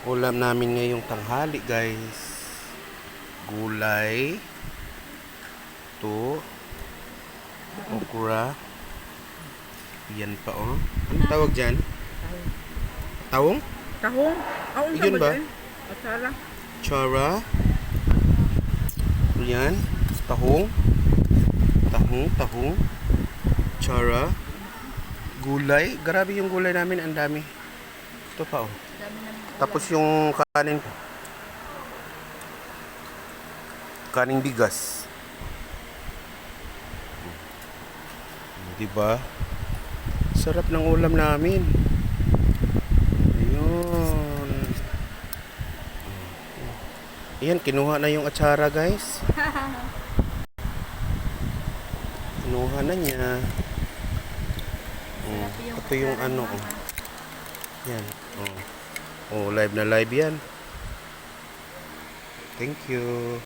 Ulam namin ngayong tanghali, guys. Gulay, to, okra. Yan pa, oh. Anong tawag dyan? Tawong? Tahong? Yun ba? Atsara. Chara. Yan. Tahong. Tahong. Chara. Gulay. Grabe yung gulay namin. Ang dami. Ito pa, oh. Tapos yung kaning bigas. Diba? Sarap ng ulam namin. Ayun. Ayan, kinuha na yung atsara, guys. Kinuha na niya. Ito yung ano. Oh. Yan. Oh. Oh, live na live yan. Thank you.